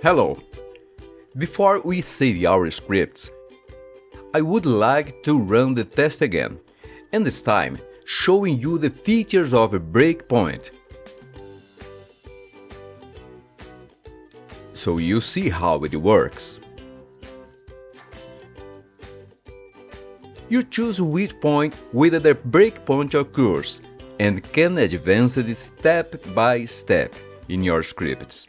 Hello! Before we save our scripts, I would like to run the test again, and this time showing you the features of a breakpoint. So you see how it works. You choose which point where the breakpoint occurs and can advance it step by step in your scripts.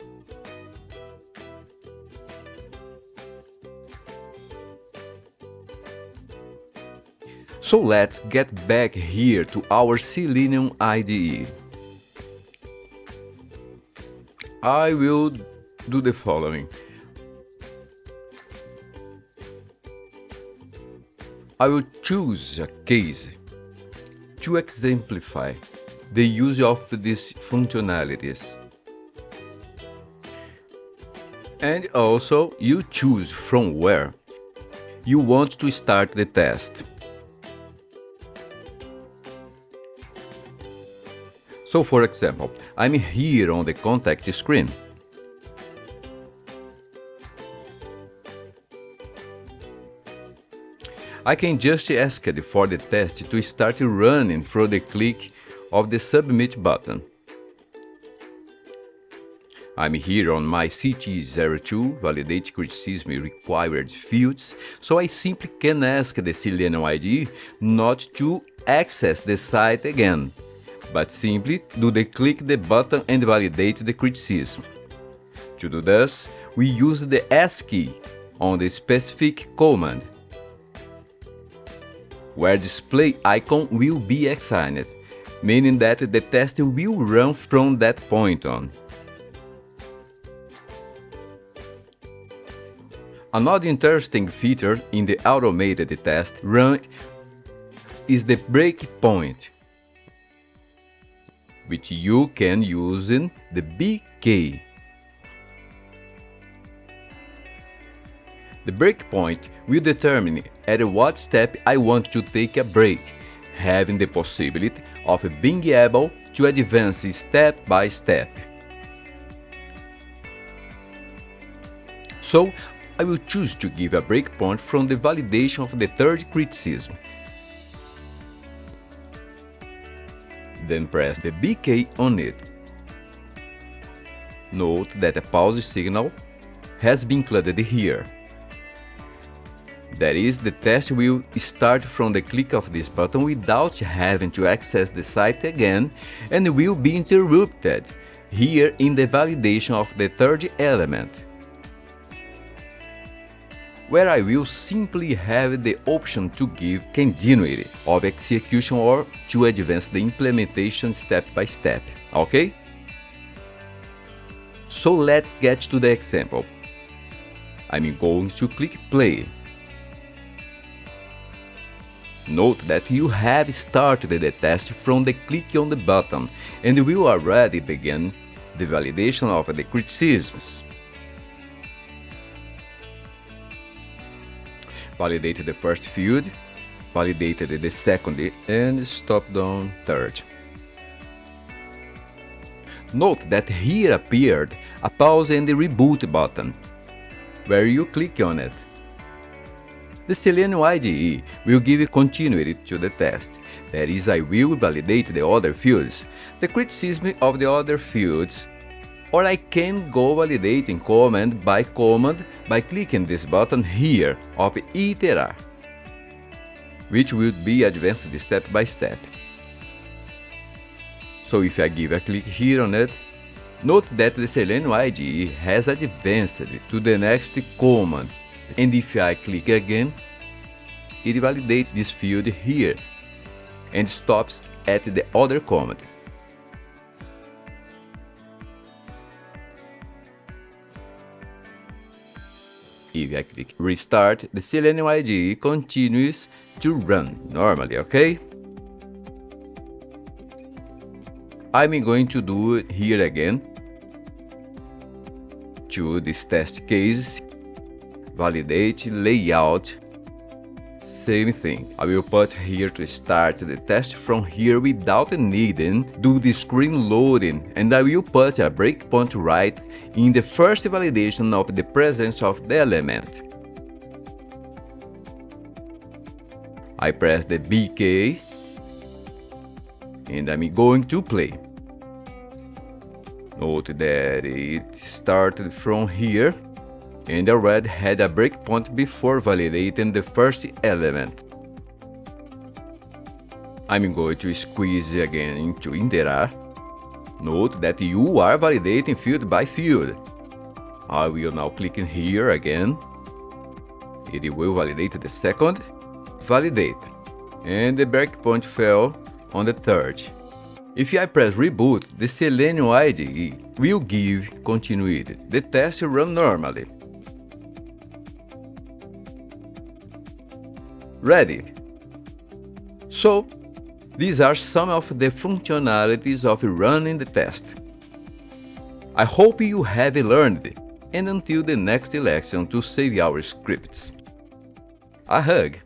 So let's get back here to our Selenium IDE. I will do the following. I will choose a case to exemplify the use of these functionalities. And also you choose from where you want to start the test. So for example, I'm here on the contact screen. I can just ask it for the test to start running through the click of the submit button. I'm here on my CT02 validate criticism required fields, so I simply can ask the Selenium IDE not to access the site again, but simply do the click the button and validate the criticism. To do this, we use the S key on the specific command, where display icon will be assigned, meaning that the test will run from that point on. Another interesting feature in the automated test run is the breakpoint, which you can use in the BK. The breakpoint will determine at what step I want to take a break, having the possibility of being able to advance step by step. So, I will choose to give a breakpoint from the validation of the third criticism. Then press the BK on it. Note that a pause signal has been included here. That is, the test will start from the click of this button without having to access the site again and will be interrupted here in the validation of the third element, where I will simply have the option to give continuity of execution or to advance the implementation step by step, okay? So let's get to the example. I'm going to click play. Note that you have started the test from the click on the button and will already begin the validation of the criticisms. Validated the first field, validated the second and stopped on third. Note that here appeared a pause and the reboot button, where you click on it. The Selenium IDE will give continuity to the test, that is, I will validate the other fields, the criticism of the other fields, or I can go validating command by clicking this button here of iterar, which will be advanced step by step. So if I give a click here on it, note that the Selenium IDE has advanced to the next command, and if I click again, it validates this field here and stops at the other command. If I click restart, the Selenium IDE continues to run normally, okay? I'm going to do it here again. To this test case, validate layout, same thing. I will put here to start the test from here without needing do the screen loading, and I will put a breakpoint right in the first validation of the presence of the element. I press the B key and I'm going to play. Note that it started from here and already had a breakpoint before validating the first element. I'm going to squeeze again into iterar. Note that you are validating field by field. I will now click in here again. It will validate the second, validate, and the breakpoint fell on the third. If I press reboot, the Selenium IDE will give continuity. The test runs normally. Ready. So, these are some of the functionalities of running the test. I hope you have learned, and until the next lesson to save our scripts. A hug!